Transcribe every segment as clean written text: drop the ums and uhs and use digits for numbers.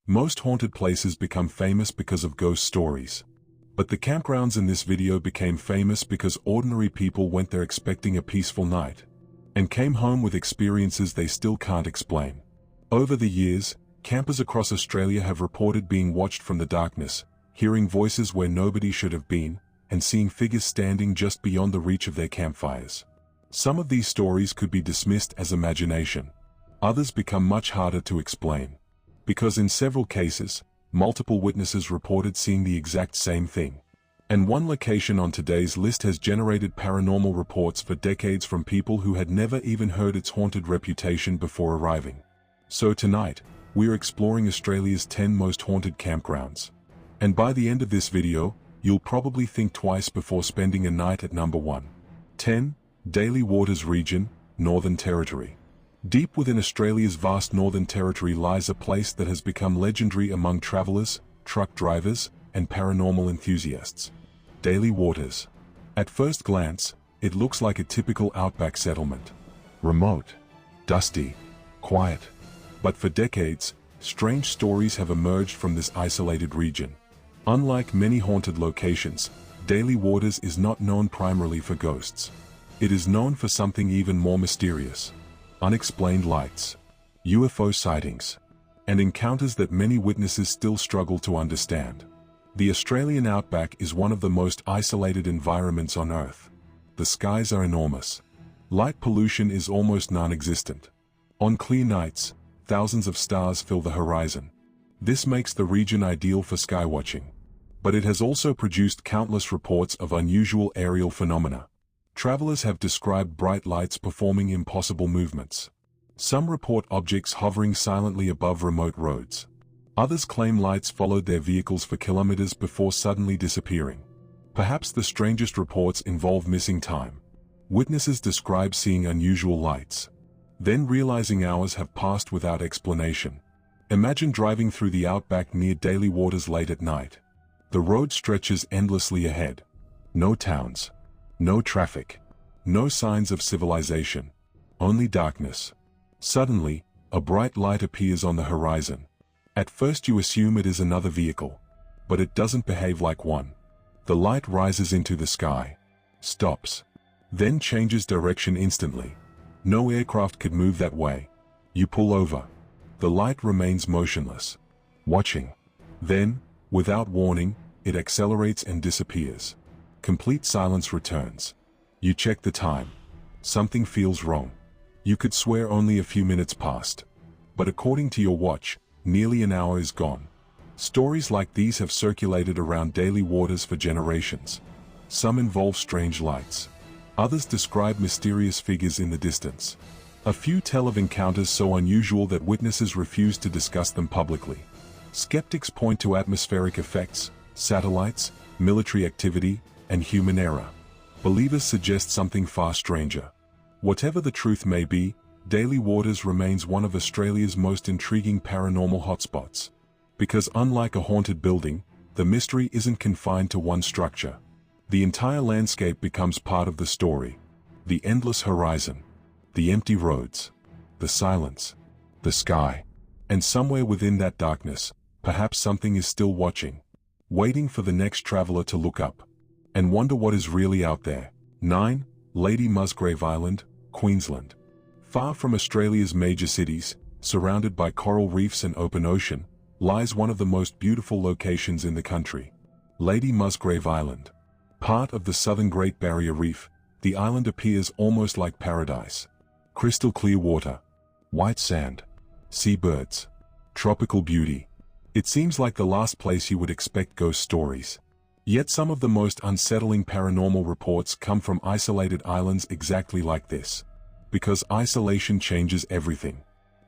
Most haunted places become famous because of ghost stories. But the campgrounds in this video became famous because ordinary people went there expecting a peaceful night, and came home with experiences they still can't explain. Over the years, campers across Australia have reported being watched from the darkness, hearing voices where nobody should have been, and seeing figures standing just beyond the reach of their campfires. Some of these stories could be dismissed as imagination. Others become much harder to explain, because in several cases, multiple witnesses reported seeing the exact same thing. And one location on today's list has generated paranormal reports for decades from people who had never even heard its haunted reputation before arriving. So tonight, we're exploring Australia's 10 most haunted campgrounds. And by the end of this video, you'll probably think twice before spending a night at number 1. 10. Daly Waters Region, Northern Territory. Deep within Australia's vast Northern Territory lies a place that has become legendary among travellers, truck drivers, and paranormal enthusiasts. Daly Waters. At first glance, it looks like a typical outback settlement. Remote, dusty, quiet. But for decades, strange stories have emerged from this isolated region. Unlike many haunted locations, Daly Waters is not known primarily for ghosts. It is known for something even more mysterious. Unexplained lights, UFO sightings, and encounters that many witnesses still struggle to understand. The Australian outback is one of the most isolated environments on Earth. The skies are enormous. Light pollution is almost non-existent. On clear nights, thousands of stars fill the horizon. This makes the region ideal for skywatching. But it has also produced countless reports of unusual aerial phenomena. Travelers have described bright lights performing impossible movements. Some report objects hovering silently above remote roads. Others claim lights followed their vehicles for kilometers before suddenly disappearing. Perhaps the strangest reports involve missing time. Witnesses describe seeing unusual lights, then realizing hours have passed without explanation. Imagine driving through the outback near Daly Waters late at night. The road stretches endlessly ahead. No towns. No traffic. No signs of civilization. Only darkness. Suddenly, a bright light appears on the horizon. At first you assume it is another vehicle. But it doesn't behave like one. The light rises into the sky. Stops. Then changes direction instantly. No aircraft could move that way. You pull over. The light remains motionless. Watching. Then, without warning, it accelerates and disappears. Complete silence returns. You check the time. Something feels wrong. You could swear only a few minutes passed. But according to your watch, nearly an hour is gone. Stories like these have circulated around Daly Waters for generations. Some involve strange lights. Others describe mysterious figures in the distance. A few tell of encounters so unusual that witnesses refuse to discuss them publicly. Skeptics point to atmospheric effects, satellites, military activity, and human error. Believers suggest something far stranger. Whatever the truth may be, Daly Waters remains one of Australia's most intriguing paranormal hotspots. Because unlike a haunted building, the mystery isn't confined to one structure. The entire landscape becomes part of the story. The endless horizon, the empty roads, the silence, the sky, and somewhere within that darkness, perhaps something is still watching, waiting for the next traveler to look up and wonder what is really out there. 9. Lady Musgrave Island, Queensland. Far from Australia's major cities, surrounded by coral reefs and open ocean, lies one of the most beautiful locations in the country. Lady Musgrave Island. Part of the southern Great Barrier Reef, the island appears almost like paradise. Crystal clear water, white sand, seabirds, tropical beauty. It seems like the last place you would expect ghost stories. Yet some of the most unsettling paranormal reports come from isolated islands exactly like this. Because isolation changes everything.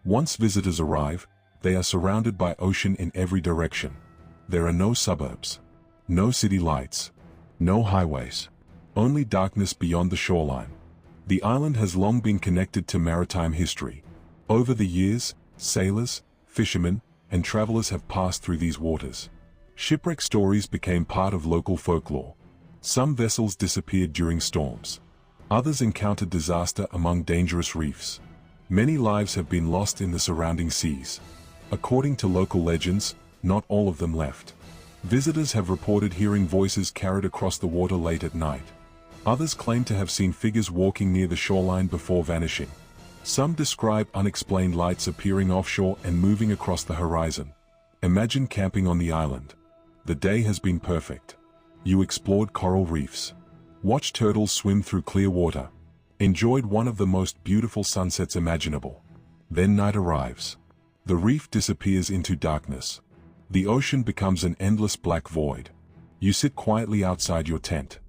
Once visitors arrive, they are surrounded by ocean in every direction. There are no suburbs, no city lights, no highways, only darkness beyond the shoreline. The island has long been connected to maritime history. Over the years, sailors, fishermen, and travelers have passed through these waters. Shipwreck stories became part of local folklore. Some vessels disappeared during storms. Others encountered disaster among dangerous reefs. Many lives have been lost in the surrounding seas. According to local legends, not all of them left. Visitors have reported hearing voices carried across the water late at night. Others claim to have seen figures walking near the shoreline before vanishing. Some describe unexplained lights appearing offshore and moving across the horizon. Imagine camping on the island. The day has been perfect. You explored coral reefs, watched turtles swim through clear water, enjoyed one of the most beautiful sunsets imaginable. Then night arrives. The reef disappears into darkness. The ocean becomes an endless black void. You sit quietly outside your tent.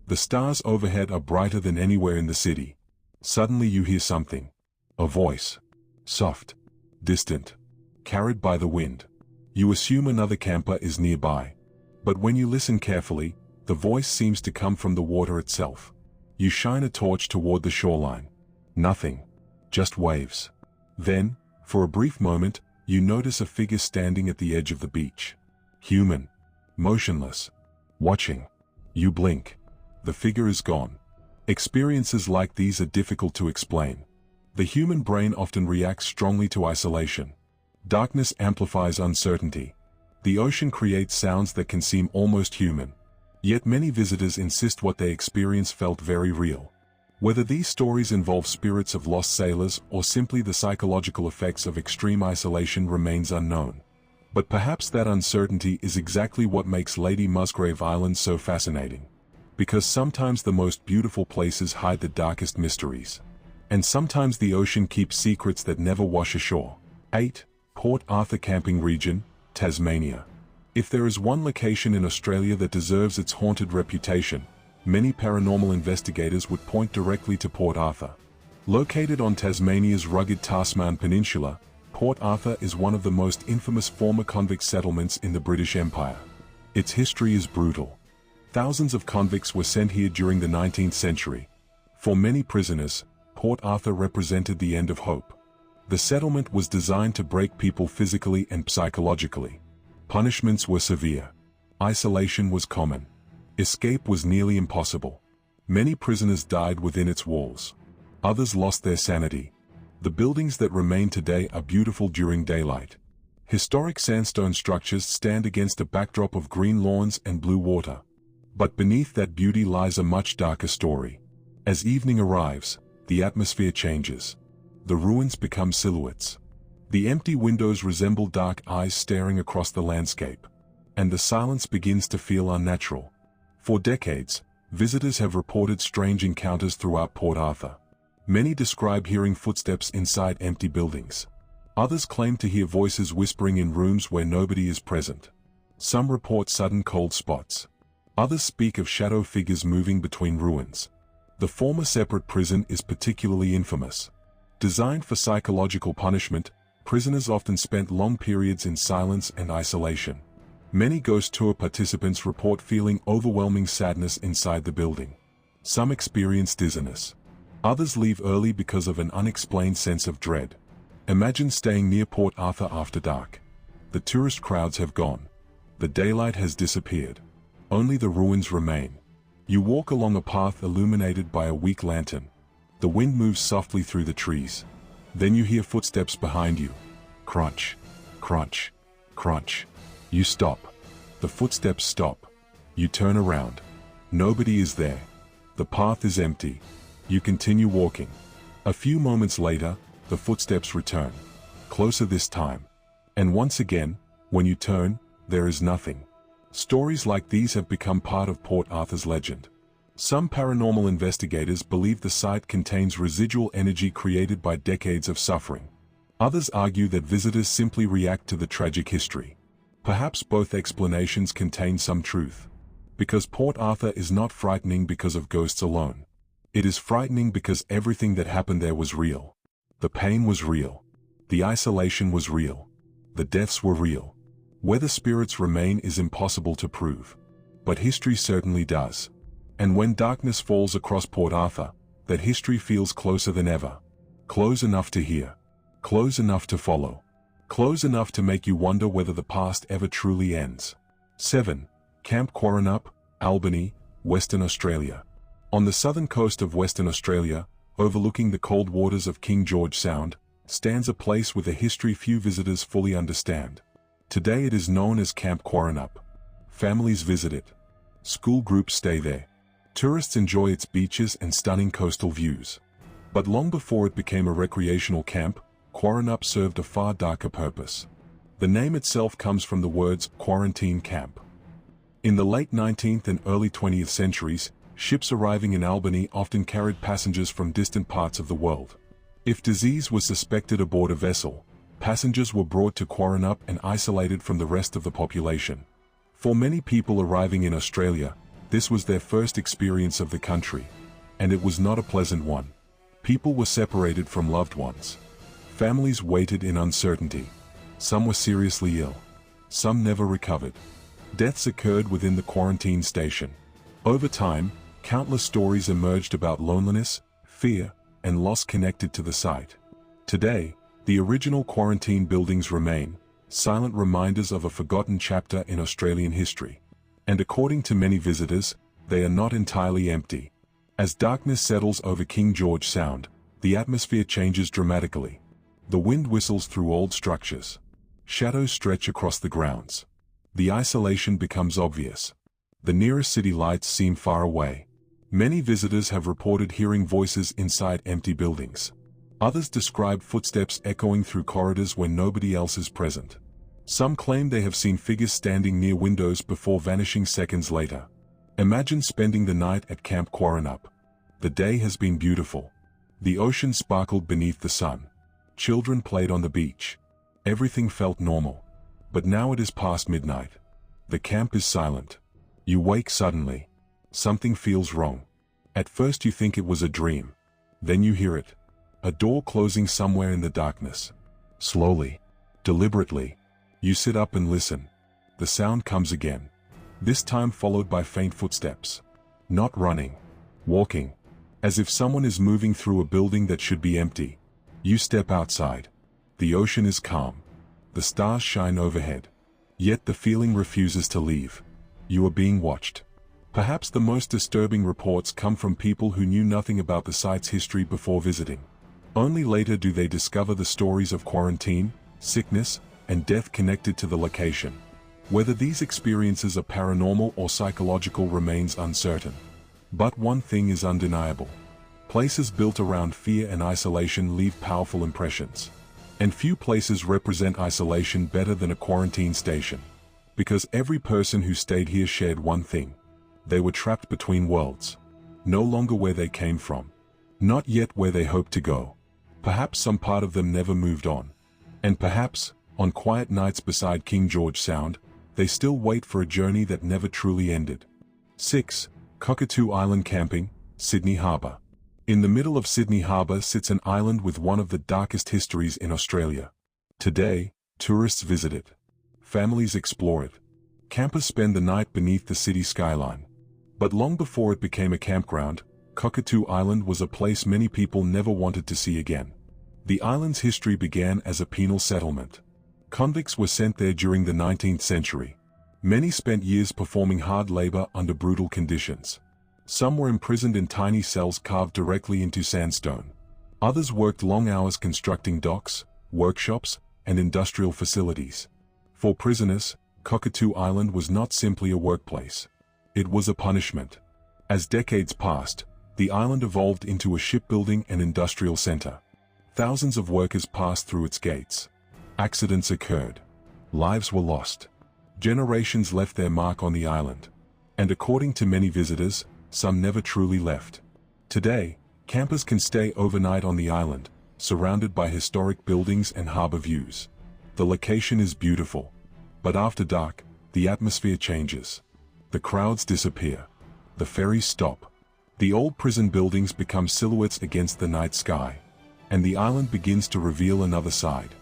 The stars overhead are brighter than anywhere in the city. Suddenly you hear something. A voice. Soft. Distant. Carried by the wind. You assume another camper is nearby. But when you listen carefully, the voice seems to come from the water itself. You shine a torch toward the shoreline. Nothing. Just waves. Then, for a brief moment, you notice a figure standing at the edge of the beach. Human. Motionless. Watching. You blink. The figure is gone. Experiences like these are difficult to explain. The human brain often reacts strongly to isolation. Darkness amplifies uncertainty. The ocean creates sounds that can seem almost human. Yet many visitors insist what they experience felt very real. Whether these stories involve spirits of lost sailors or simply the psychological effects of extreme isolation remains unknown. But perhaps that uncertainty is exactly what makes Lady Musgrave Island so fascinating. Because sometimes the most beautiful places hide the darkest mysteries. And sometimes the ocean keeps secrets that never wash ashore. 8. Port Arthur Camping Region, Tasmania. If there is one location in Australia that deserves its haunted reputation, many paranormal investigators would point directly to Port Arthur. Located on Tasmania's rugged Tasman Peninsula, Port Arthur is one of the most infamous former convict settlements in the British Empire. Its history is brutal. Thousands of convicts were sent here during the 19th century. For many prisoners, Port Arthur represented the end of hope. The settlement was designed to break people physically and psychologically. Punishments were severe. Isolation was common. Escape was nearly impossible. Many prisoners died within its walls. Others lost their sanity. The buildings that remain today are beautiful during daylight. Historic sandstone structures stand against a backdrop of green lawns and blue water. But beneath that beauty lies a much darker story. As evening arrives, the atmosphere changes. The ruins become silhouettes. The empty windows resemble dark eyes staring across the landscape. And the silence begins to feel unnatural. For decades, visitors have reported strange encounters throughout Port Arthur. Many describe hearing footsteps inside empty buildings. Others claim to hear voices whispering in rooms where nobody is present. Some report sudden cold spots. Others speak of shadow figures moving between ruins. The former separate prison is particularly infamous. Designed for psychological punishment, prisoners often spent long periods in silence and isolation. Many ghost tour participants report feeling overwhelming sadness inside the building. Some experience dizziness. Others leave early because of an unexplained sense of dread. Imagine staying near Port Arthur after dark. The tourist crowds have gone. The daylight has disappeared. Only the ruins remain. You walk along a path illuminated by a weak lantern. The wind moves softly through the trees. Then you hear footsteps behind you. Crunch, crunch, crunch. You stop. The footsteps stop. You turn around. Nobody is there. The path is empty. You continue walking. A few moments later, the footsteps return. Closer this time. And once again, when you turn, there is nothing. Stories like these have become part of Port Arthur's legend. Some paranormal investigators believe the site contains residual energy created by decades of suffering. Others argue that visitors simply react to the tragic history. Perhaps both explanations contain some truth. Because Port Arthur is not frightening because of ghosts alone. It is frightening because everything that happened there was real. The pain was real. The isolation was real. The deaths were real. Whether spirits remain is impossible to prove. But history certainly does. And when darkness falls across Port Arthur, that history feels closer than ever. Close enough to hear. Close enough to follow. Close enough to make you wonder whether the past ever truly ends. 7. Camp Quaranup, Albany, Western Australia. On the southern coast of Western Australia, overlooking the cold waters of King George Sound, stands a place with a history few visitors fully understand. Today it is known as Camp Quaranup. Families visit it. School groups stay there. Tourists enjoy its beaches and stunning coastal views. But long before it became a recreational camp, Quaranup served a far darker purpose. The name itself comes from the words quarantine camp. In the late 19th and early 20th centuries, ships arriving in Albany often carried passengers from distant parts of the world. If disease was suspected aboard a vessel, passengers were brought to Quaranup and isolated from the rest of the population. For many people arriving in Australia, this was their first experience of the country, and it was not a pleasant one. People were separated from loved ones. Families waited in uncertainty. Some were seriously ill. Some never recovered. Deaths occurred within the quarantine station. Over time, countless stories emerged about loneliness, fear, and loss connected to the site. Today, the original quarantine buildings remain, silent reminders of a forgotten chapter in Australian history. And according to many visitors, they are not entirely empty. As darkness settles over King George Sound, the atmosphere changes dramatically. The wind whistles through old structures. Shadows stretch across the grounds. The isolation becomes obvious. The nearest city lights seem far away. Many visitors have reported hearing voices inside empty buildings. Others describe footsteps echoing through corridors when nobody else is present. Some claim they have seen figures standing near windows before vanishing seconds later. Imagine spending the night at Camp Quaranup. The day has been beautiful. The ocean sparkled beneath the sun. Children played on the beach. Everything felt normal. But now it is past midnight. The camp is silent. You wake suddenly. Something feels wrong. At first you think it was a dream. Then you hear it. A door closing somewhere in the darkness. Slowly. Deliberately. You sit up and listen. The sound comes again. This time followed by faint footsteps. Not running. Walking. As if someone is moving through a building that should be empty. You step outside. The ocean is calm. The stars shine overhead. Yet the feeling refuses to leave. You are being watched. Perhaps the most disturbing reports come from people who knew nothing about the site's history before visiting. Only later do they discover the stories of quarantine, sickness, and death connected to the location. Whether these experiences are paranormal or psychological remains uncertain. But one thing is undeniable. Places built around fear and isolation leave powerful impressions. And few places represent isolation better than a quarantine station. Because every person who stayed here shared one thing. They were trapped between worlds. No longer where they came from. Not yet where they hoped to go. Perhaps some part of them never moved on. And perhaps, on quiet nights beside King George Sound, they still wait for a journey that never truly ended. 6. Cockatoo Island Camping, Sydney Harbour. In the middle of Sydney Harbour sits an island with one of the darkest histories in Australia. Today, tourists visit it. Families explore it. Campers spend the night beneath the city skyline. But long before it became a campground, Cockatoo Island was a place many people never wanted to see again. The island's history began as a penal settlement. Convicts were sent there during the 19th century. Many spent years performing hard labor under brutal conditions. Some were imprisoned in tiny cells carved directly into sandstone. Others worked long hours constructing docks, workshops, and industrial facilities. For prisoners, Cockatoo Island was not simply a workplace. It was a punishment. As decades passed, the island evolved into a shipbuilding and industrial center. Thousands of workers passed through its gates. Accidents occurred. Lives were lost. Generations left their mark on the island. And according to many visitors, some never truly left. Today, campers can stay overnight on the island, surrounded by historic buildings and harbor views. The location is beautiful. But after dark, the atmosphere changes. The crowds disappear. The ferries stop. The old prison buildings become silhouettes against the night sky. And the island begins to reveal another side.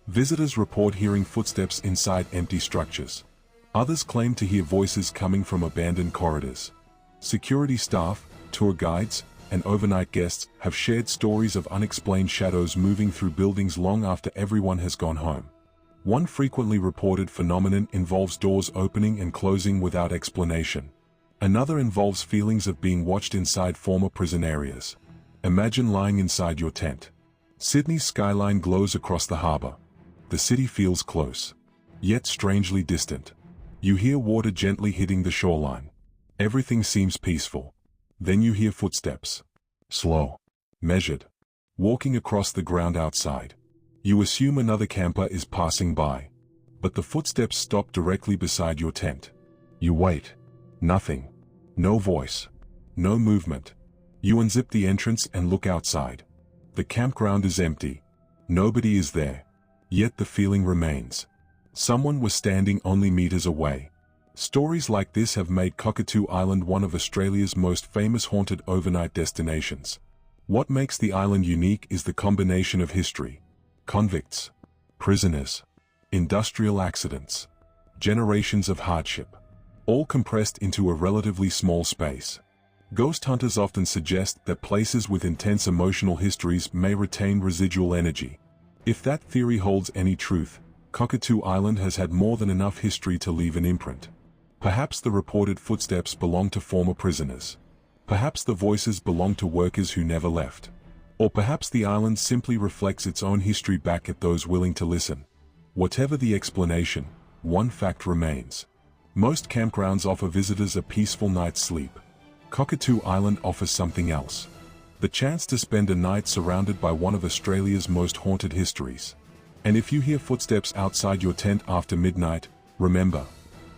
Visitors report hearing footsteps inside empty structures. Others claim to hear voices coming from abandoned corridors. Security staff, tour guides, and overnight guests have shared stories of unexplained shadows moving through buildings long after everyone has gone home. One frequently reported phenomenon involves doors opening and closing without explanation. Another involves feelings of being watched inside former prison areas. Imagine lying inside your tent. Sydney's skyline glows across the harbour. The city feels close, yet strangely distant. You hear water gently hitting the shoreline. Everything seems peaceful. Then you hear footsteps. Slow, measured, walking across the ground outside. You assume another camper is passing by. But the footsteps stop directly beside your tent. You wait. Nothing. No voice. No movement. You unzip the entrance and look outside. The campground is empty. Nobody is there. Yet the feeling remains. Someone was standing only meters away. Stories like this have made Cockatoo Island one of Australia's most famous haunted overnight destinations. What makes the island unique is the combination of history, convicts, prisoners, industrial accidents, generations of hardship, all compressed into a relatively small space. Ghost hunters often suggest that places with intense emotional histories may retain residual energy. If that theory holds any truth, Cockatoo Island has had more than enough history to leave an imprint. Perhaps the reported footsteps belong to former prisoners. Perhaps the voices belong to workers who never left. Or perhaps the island simply reflects its own history back at those willing to listen. Whatever the explanation, one fact remains. Most campgrounds offer visitors a peaceful night's sleep. Cockatoo Island offers something else. The chance to spend a night surrounded by one of Australia's most haunted histories. And if you hear footsteps outside your tent after midnight, remember,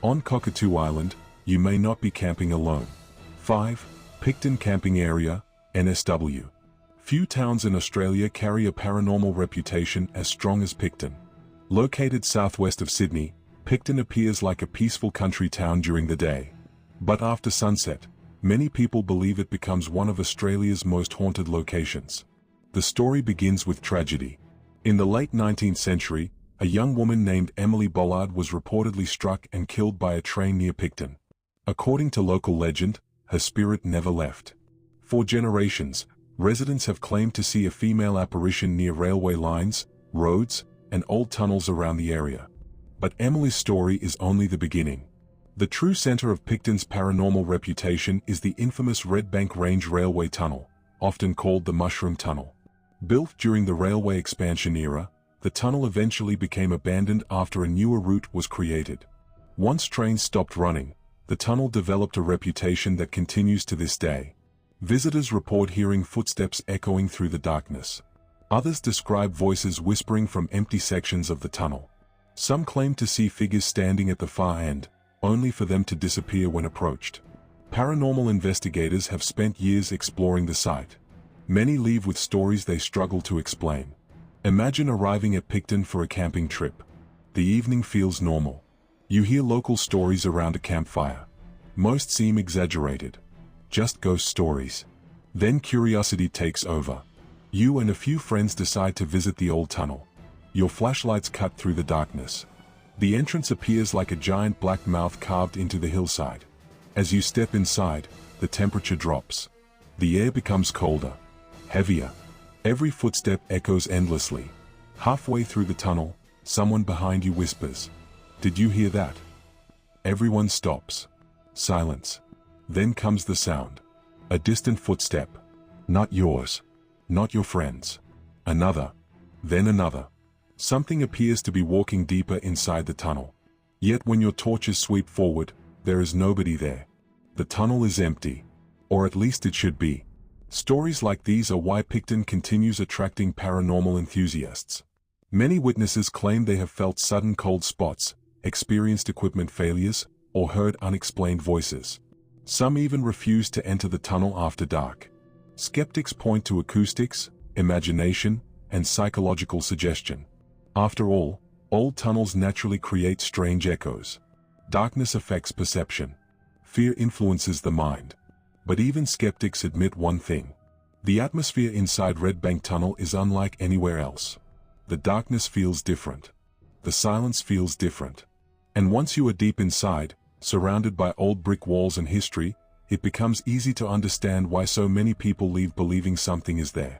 on Cockatoo Island, you may not be camping alone. 5. Picton Camping Area, NSW. Few towns in Australia carry a paranormal reputation as strong as Picton. Located southwest of Sydney, Picton appears like a peaceful country town during the day. But after sunset, many people believe it becomes one of Australia's most haunted locations. The story begins with tragedy. In the late 19th century, a young woman named Emily Bollard was reportedly struck and killed by a train near Picton. According to local legend, her spirit never left. For generations, residents have claimed to see a female apparition near railway lines, roads, and old tunnels around the area. But Emily's story is only the beginning. The true center of Picton's paranormal reputation is the infamous Red Bank Range Railway Tunnel, often called the Mushroom Tunnel. Built during the railway expansion era, the tunnel eventually became abandoned after a newer route was created. Once trains stopped running, the tunnel developed a reputation that continues to this day. Visitors report hearing footsteps echoing through the darkness. Others describe voices whispering from empty sections of the tunnel. Some claim to see figures standing at the far end, only for them to disappear when approached. Paranormal investigators have spent years exploring the site. Many leave with stories they struggle to explain. Imagine arriving at Picton for a camping trip. The evening feels normal. You hear local stories around a campfire. Most seem exaggerated. Just ghost stories. Then curiosity takes over. You and a few friends decide to visit the old tunnel. Your flashlights cut through the darkness. The entrance appears like a giant black mouth carved into the hillside. As you step inside, the temperature drops. The air becomes colder, heavier. Every footstep echoes endlessly. Halfway through the tunnel, someone behind you whispers, "Did you hear that?" Everyone stops. Silence. Then comes the sound. A distant footstep. Not yours. Not your friend's. Another. Then another. Something appears to be walking deeper inside the tunnel. Yet when your torches sweep forward, there is nobody there. The tunnel is empty. Or at least it should be. Stories like these are why Picton continues attracting paranormal enthusiasts. Many witnesses claim they have felt sudden cold spots, experienced equipment failures, or heard unexplained voices. Some even refuse to enter the tunnel after dark. Skeptics point to acoustics, imagination, and psychological suggestion. After all, old tunnels naturally create strange echoes. Darkness affects perception. Fear influences the mind. But even skeptics admit one thing. The atmosphere inside Red Bank Tunnel is unlike anywhere else. The darkness feels different. The silence feels different. And once you are deep inside, surrounded by old brick walls and history, it becomes easy to understand why so many people leave believing something is there.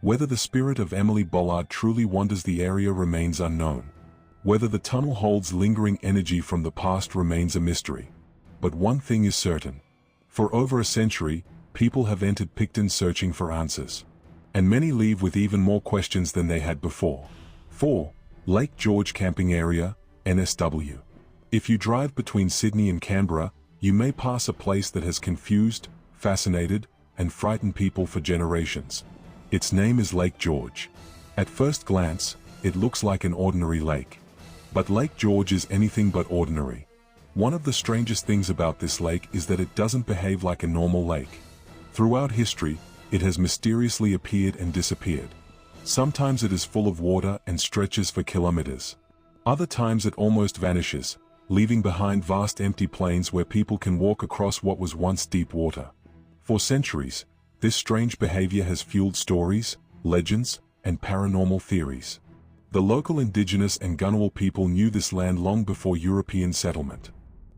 Whether the spirit of Emily Bollard truly wanders the area remains unknown. Whether the tunnel holds lingering energy from the past remains a mystery. But one thing is certain. For over a century, people have entered Picton searching for answers. and many leave with even more questions than they had before. 4. Lake George Camping Area, NSW. If you drive between Sydney and Canberra, you may pass a place that has confused, fascinated, and frightened people for generations. Its name is Lake George. At first glance, it looks like an ordinary lake. But Lake George is anything but ordinary. One of the strangest things about this lake is that it doesn't behave like a normal lake. Throughout history, it has mysteriously appeared and disappeared. Sometimes it is full of water and stretches for kilometers. Other times it almost vanishes, leaving behind vast empty plains where people can walk across what was once deep water. For centuries, this strange behavior has fueled stories, legends, and paranormal theories. The local indigenous and Ngunnawal people knew this land long before European settlement.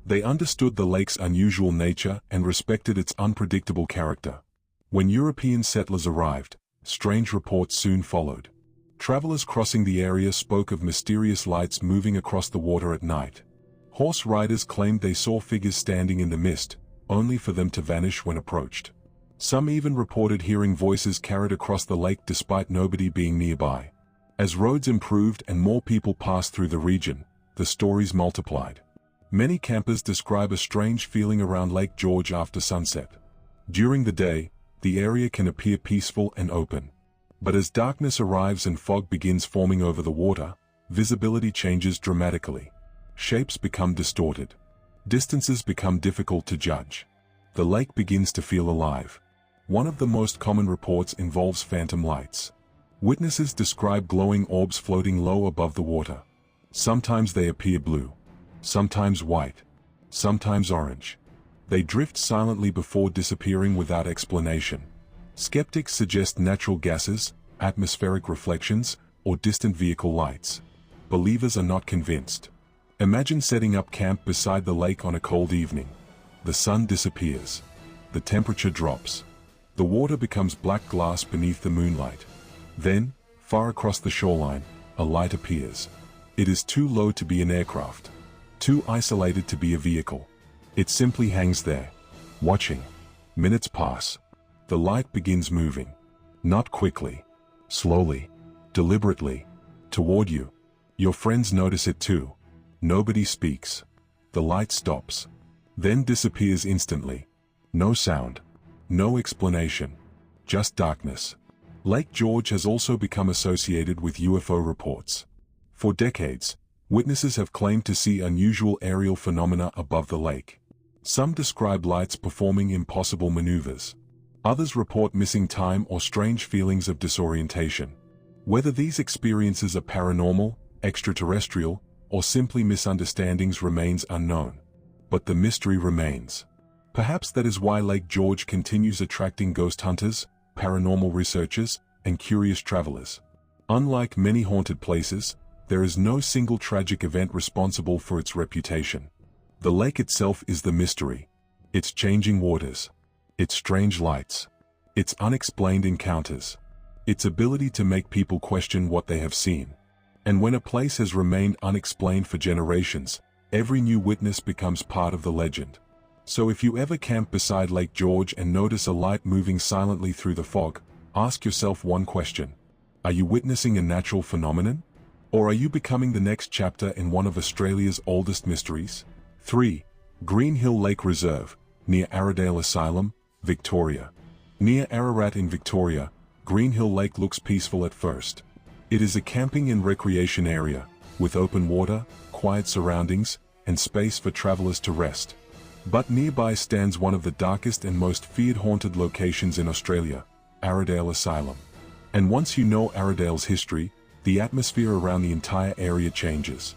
They understood the lake's unusual nature and respected its unpredictable character. When European settlers arrived, strange reports soon followed. Travelers crossing the area spoke of mysterious lights moving across the water at night. Horse riders claimed they saw figures standing in the mist, only for them to vanish when approached. Some even reported hearing voices carried across the lake despite nobody being nearby. As roads improved and more people passed through the region, the stories multiplied. Many campers describe a strange feeling around Lake George after sunset. During the day, the area can appear peaceful and open. But as darkness arrives and fog begins forming over the water, visibility changes dramatically. Shapes become distorted. Distances become difficult to judge. The lake begins to feel alive. One of the most common reports involves phantom lights. Witnesses describe glowing orbs floating low above the water. Sometimes they appear blue. Sometimes white. Sometimes orange. They drift silently before disappearing without explanation. Skeptics suggest natural gases, atmospheric reflections, or distant vehicle lights. Believers are not convinced. Imagine setting up camp beside the lake on a cold evening. The sun disappears. The temperature drops. The water becomes black glass beneath the moonlight. Then, far across the shoreline, a light appears. It is too low to be an aircraft. Too isolated to be a vehicle. It simply hangs there, watching. Minutes pass. The light begins moving. Not quickly. Slowly. Deliberately. Toward you. Your friends notice it too. Nobody speaks. The light stops. Then disappears instantly. No sound. No explanation. Just darkness. Lake George has also become associated with UFO reports. For decades, witnesses have claimed to see unusual aerial phenomena above the lake. Some describe lights performing impossible maneuvers. Others report missing time or strange feelings of disorientation. Whether these experiences are paranormal, extraterrestrial, or simply misunderstandings remains unknown. But the mystery remains. Perhaps that is why Lake George continues attracting ghost hunters, paranormal researchers, and curious travelers. Unlike many haunted places, there is no single tragic event responsible for its reputation. The lake itself is the mystery. Its changing waters. Its strange lights. Its unexplained encounters. Its ability to make people question what they have seen. And when a place has remained unexplained for generations, every new witness becomes part of the legend. So if you ever camp beside Lake George and notice a light moving silently through the fog, ask yourself one question. Are you witnessing a natural phenomenon? Or are you becoming the next chapter in one of Australia's oldest mysteries? 3. Green Hill Lake Reserve, near Arradale Asylum, Victoria. Near Ararat in Victoria, Green Hill Lake looks peaceful at first. It is a camping and recreation area, with open water, quiet surroundings, and space for travelers to rest. But nearby stands one of the darkest and most feared haunted locations in Australia, Arradale Asylum. And once you know Arradale's history, the atmosphere around the entire area changes.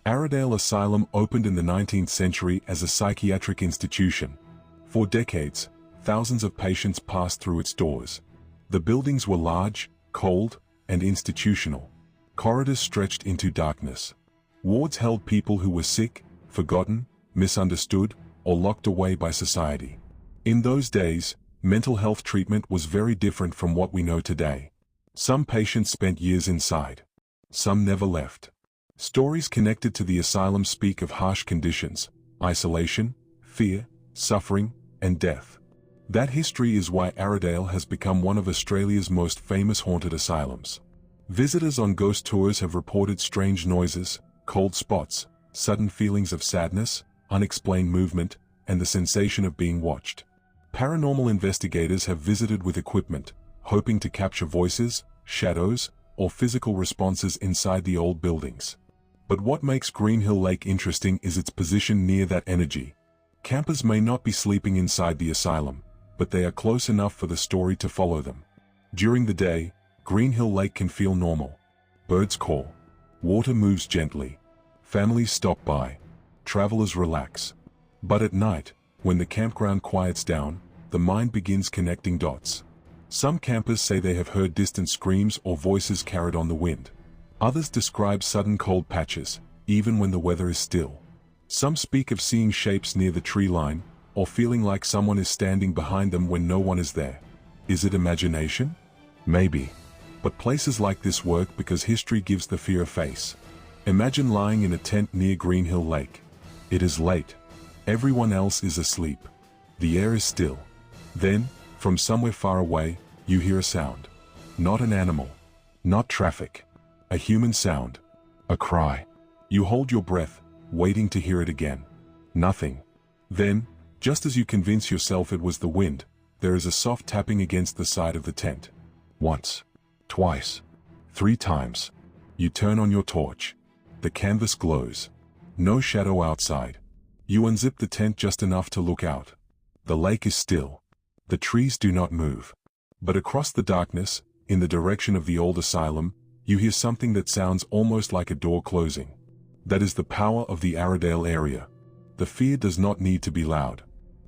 Arradale Asylum opened in the 19th century as a psychiatric institution. For decades, thousands of patients passed through its doors. The buildings were large, cold, and institutional. Corridors stretched into darkness. Wards held people who were sick, forgotten, misunderstood, or locked away by society. In those days, mental health treatment was very different from what we know today. Some patients spent years inside. Some never left. Stories connected to the asylum speak of harsh conditions, isolation, fear, suffering, and death. That history is why Arrowdale has become one of Australia's most famous haunted asylums. Visitors on ghost tours have reported strange noises, cold spots, sudden feelings of sadness, unexplained movement, and the sensation of being watched. Paranormal investigators have visited with equipment, hoping to capture voices, shadows, or physical responses inside the old buildings. But what makes Green Hill Lake interesting is its position near that energy. Campers may not be sleeping inside the asylum, but they are close enough for the story to follow them. During the day, Green Hill Lake can feel normal. Birds call. Water moves gently. Families stop by. Travelers relax. But at night, when the campground quiets down, the mind begins connecting dots. Some campers say they have heard distant screams or voices carried on the wind. Others describe sudden cold patches, even when the weather is still. Some speak of seeing shapes near the tree line, or feeling like someone is standing behind them when no one is there. Is it imagination? Maybe. But places like this work because history gives the fear a face. Imagine lying in a tent near Green Hill Lake. It is late. Everyone else is asleep. The air is still. Then, from somewhere far away, you hear a sound. Not an animal. Not traffic. A human sound. A cry. You hold your breath, waiting to hear it again. Nothing. Then, just as you convince yourself it was the wind, there is a soft tapping against the side of the tent. Once. Twice. 3 times. You turn on your torch. The canvas glows. No shadow outside. You unzip the tent just enough to look out. The lake is still. The trees do not move. But across the darkness, in the direction of the old asylum, you hear something that sounds almost like a door closing. That is the power of the Arrowdale area. The fear does not need to be loud.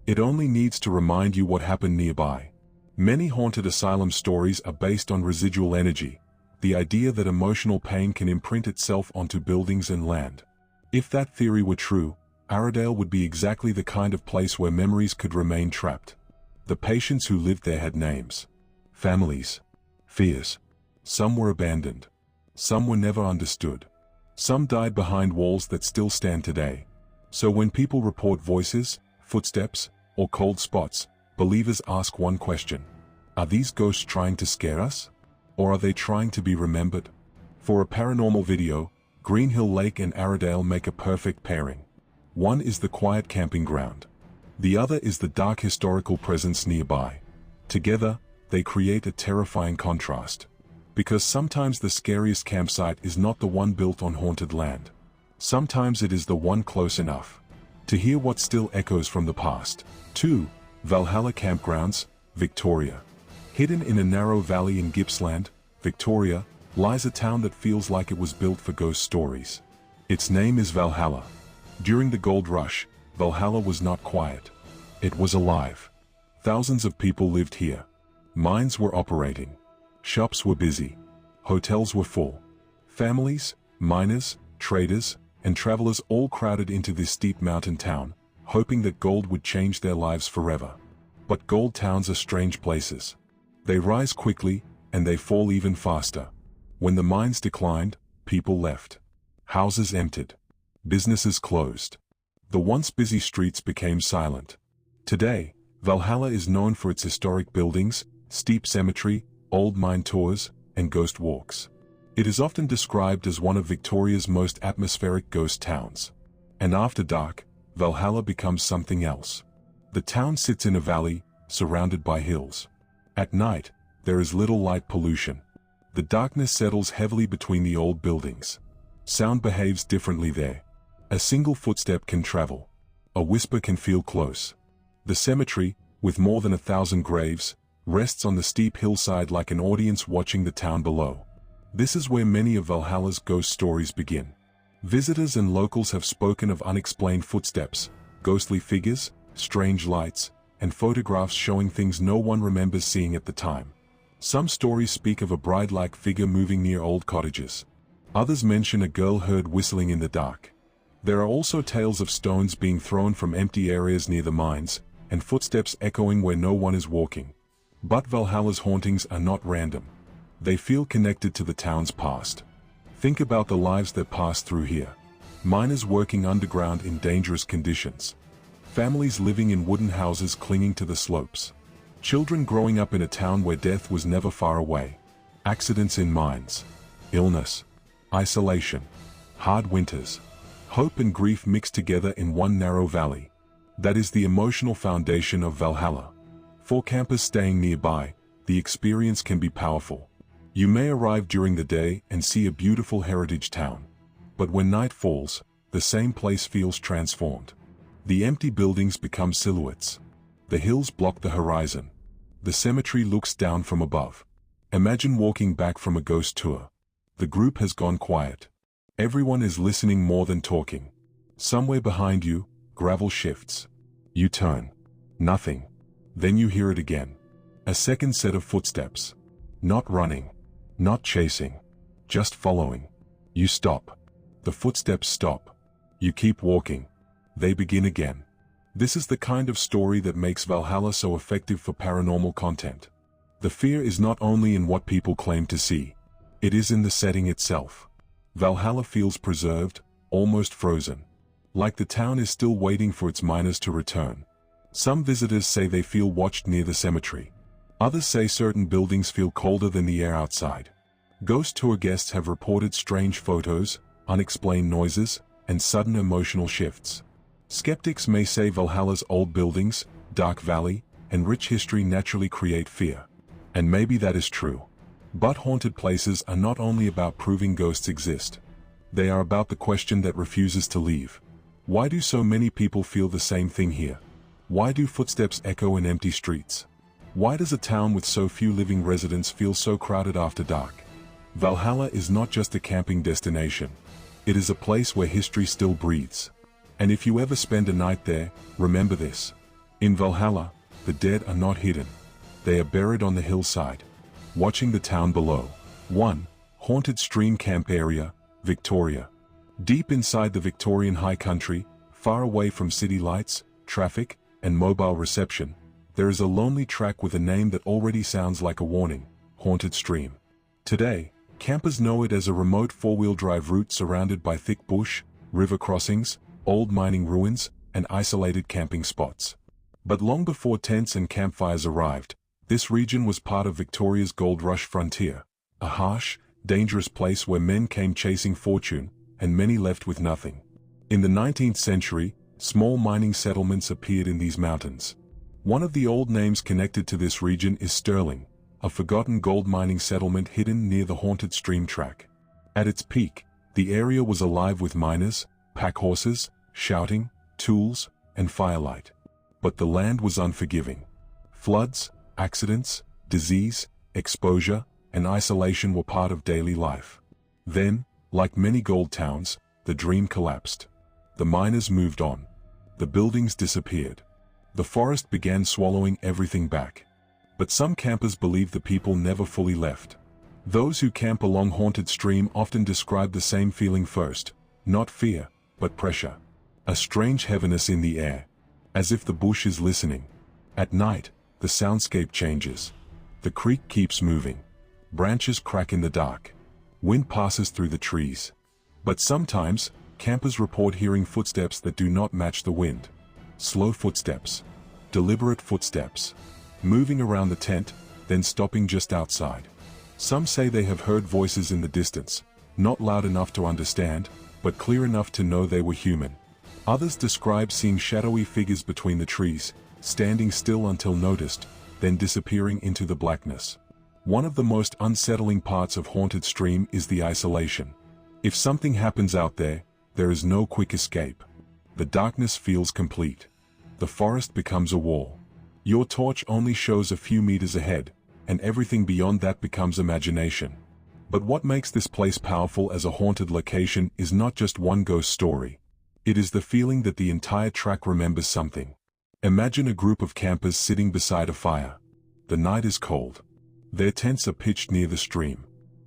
It only needs to remind you what happened nearby. Many haunted asylum stories are based on residual energy, the idea that emotional pain can imprint itself onto buildings and land. If that theory were true, Arrowdale would be exactly the kind of place where memories could remain trapped. The patients who lived there had names, families, fears. Some were abandoned. Some were never understood. Some died behind walls that still stand today. So when people report voices, footsteps, or cold spots, believers ask one question. Are these ghosts trying to scare us? Or are they trying to be remembered? For a paranormal video, Green Hill Lake and Arrowdale make a perfect pairing. One is the quiet camping ground. The other is the dark historical presence nearby. Together, they create a terrifying contrast. Because sometimes the scariest campsite is not the one built on haunted land. Sometimes it is the one close enough to hear what still echoes from the past. 2. Valhalla Campgrounds, Victoria. Hidden in a narrow valley in Gippsland, Victoria, lies a town that feels like it was built for ghost stories. Its name is Valhalla. During the gold rush, Valhalla was not quiet. It was alive. Thousands of people lived here. Mines were operating. Shops were busy. Hotels were full. Families, miners, traders, and travelers all crowded into this steep mountain town, hoping that gold would change their lives forever. But gold towns are strange places. They rise quickly, and they fall even faster. When the mines declined, people left. Houses emptied. Businesses closed. The once busy streets became silent. Today, Valhalla is known for its historic buildings, steep cemetery, old mine tours, and ghost walks. It is often described as one of Victoria's most atmospheric ghost towns. And after dark, Valhalla becomes something else. The town sits in a valley, surrounded by hills. At night, there is little light pollution. The darkness settles heavily between the old buildings. Sound behaves differently there. A single footstep can travel. A whisper can feel close. The cemetery, with more than 1,000 graves, rests on the steep hillside like an audience watching the town below. This is where many of Valhalla's ghost stories begin. Visitors and locals have spoken of unexplained footsteps, ghostly figures, strange lights, and photographs showing things no one remembers seeing at the time. Some stories speak of a bride-like figure moving near old cottages. Others mention a girl heard whistling in the dark. There are also tales of stones being thrown from empty areas near the mines, and footsteps echoing where no one is walking. But Valhalla's hauntings are not random. They feel connected to the town's past. Think about the lives that passed through here. Miners working underground in dangerous conditions. Families living in wooden houses clinging to the slopes. Children growing up in a town where death was never far away. Accidents in mines. Illness. Isolation. Hard winters. Hope and grief mixed together in one narrow valley. That is the emotional foundation of Valhalla. For campers staying nearby, the experience can be powerful. You may arrive during the day and see a beautiful heritage town. But when night falls, the same place feels transformed. The empty buildings become silhouettes. The hills block the horizon. The cemetery looks down from above. Imagine walking back from a ghost tour. The group has gone quiet. Everyone is listening more than talking. Somewhere behind you, gravel shifts. You turn. Nothing. Then you hear it again. A second set of footsteps. Not running. Not chasing. Just following. You stop. The footsteps stop. You keep walking. They begin again. This is the kind of story that makes Valhalla so effective for paranormal content. The fear is not only in what people claim to see. It is in the setting itself. Valhalla feels preserved, almost frozen. Like the town is still waiting for its miners to return. Some visitors say they feel watched near the cemetery. Others say certain buildings feel colder than the air outside. Ghost tour guests have reported strange photos, unexplained noises, and sudden emotional shifts. Skeptics may say Valhalla's old buildings, dark valley, and rich history naturally create fear. And maybe that is true. But haunted places are not only about proving ghosts exist. They are about the question that refuses to leave. Why do so many people feel the same thing here? Why do footsteps echo in empty streets? Why does a town with so few living residents feel so crowded after dark? Valhalla is not just a camping destination. It is a place where history still breathes. And if you ever spend a night there, remember this. In Valhalla, the dead are not hidden. They are buried on the hillside, watching the town below. 1. Haunted Stream Camp Area, Victoria. Deep inside the Victorian high country, far away from city lights, traffic, and mobile reception, there is a lonely track with a name that already sounds like a warning: Haunted Stream. Today, campers know it as a remote four-wheel drive route surrounded by thick bush, river crossings, old mining ruins, and isolated camping spots. But long before tents and campfires arrived, this region was part of Victoria's gold rush frontier, a harsh, dangerous place where men came chasing fortune, and many left with nothing. In the 19th century, small mining settlements appeared in these mountains. One of the old names connected to this region is Sterling, a forgotten gold mining settlement hidden near the haunted stream track. At its peak, the area was alive with miners, pack horses, shouting, tools, and firelight. But the land was unforgiving. Floods, accidents, disease, exposure, and isolation were part of daily life. Then, like many gold towns, the dream collapsed. The miners moved on. The buildings disappeared. The forest began swallowing everything back. But some campers believe the people never fully left. Those who camp along Haunted Stream often describe the same feeling first: not fear, but pressure. A strange heaviness in the air, as if the bush is listening. At night, the soundscape changes. The creek keeps moving. Branches crack in the dark. Wind passes through the trees. But sometimes, campers report hearing footsteps that do not match the wind. Slow footsteps. Deliberate footsteps. Moving around the tent, then stopping just outside. Some say they have heard voices in the distance, not loud enough to understand, but clear enough to know they were human. Others describe seeing shadowy figures between the trees, standing still until noticed, then disappearing into the blackness. One of the most unsettling parts of Haunted Stream is the isolation. If something happens out there, there is no quick escape. The darkness feels complete. The forest becomes a wall. Your torch only shows a few meters ahead, and everything beyond that becomes imagination. But what makes this place powerful as a haunted location is not just one ghost story. It is the feeling that the entire track remembers something. Imagine a group of campers sitting beside a fire. The night is cold. Their tents are pitched near the stream.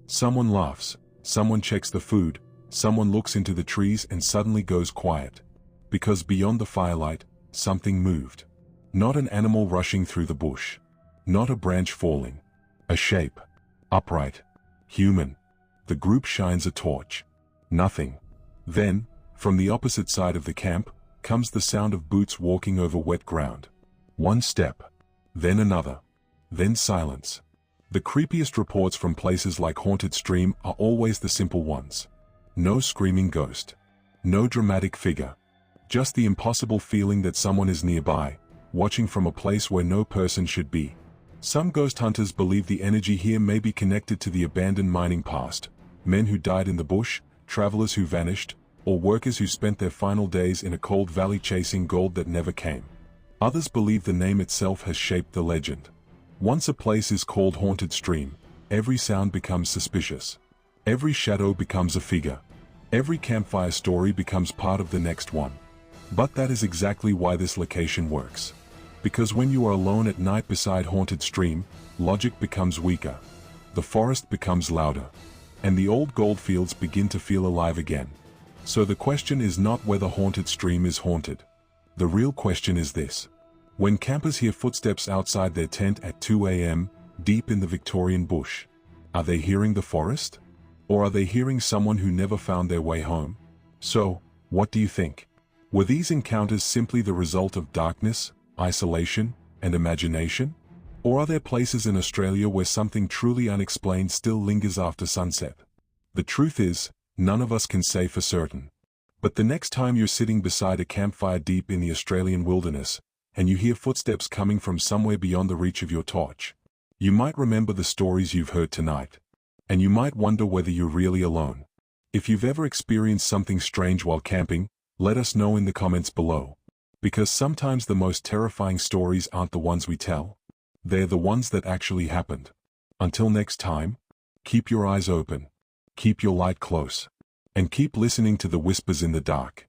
Someone laughs, someone checks the food, someone looks into the trees and suddenly goes quiet. Because beyond the firelight, something moved. Not an animal rushing through the bush. Not a branch falling. A shape. Upright. Human. The group shines a torch. Nothing. Then, from the opposite side of the camp, comes the sound of boots walking over wet ground. One step. Then another. then silence. The creepiest reports from places like Haunted Stream are always the simple ones. No screaming ghost. No dramatic figure. Just the impossible feeling that someone is nearby, watching from a place where no person should be. Some ghost hunters believe the energy here may be connected to the abandoned mining past, men who died in the bush, travelers who vanished, or workers who spent their final days in a cold valley chasing gold that never came. Others believe the name itself has shaped the legend. Once a place is called Haunted Stream, every sound becomes suspicious. Every shadow becomes a figure. Every campfire story becomes part of the next one. But that is exactly why this location works. Because when you are alone at night beside Haunted Stream, logic becomes weaker. The forest becomes louder. And the old goldfields begin to feel alive again. So the question is not whether Haunted Stream is haunted. The real question is this. When campers hear footsteps outside their tent at 2 a.m., deep in the Victorian bush, are they hearing the forest? Or are they hearing someone who never found their way home? So, what do you think? Were these encounters simply the result of darkness, isolation, and imagination? Or are there places in Australia where something truly unexplained still lingers after sunset? The truth is, none of us can say for certain. But the next time you're sitting beside a campfire deep in the Australian wilderness, and you hear footsteps coming from somewhere beyond the reach of your torch, you might remember the stories you've heard tonight. And you might wonder whether you're really alone. If you've ever experienced something strange while camping, let us know in the comments below. Because sometimes the most terrifying stories aren't the ones we tell. They're the ones that actually happened. Until next time, keep your eyes open, keep your light close, and keep listening to the whispers in the dark.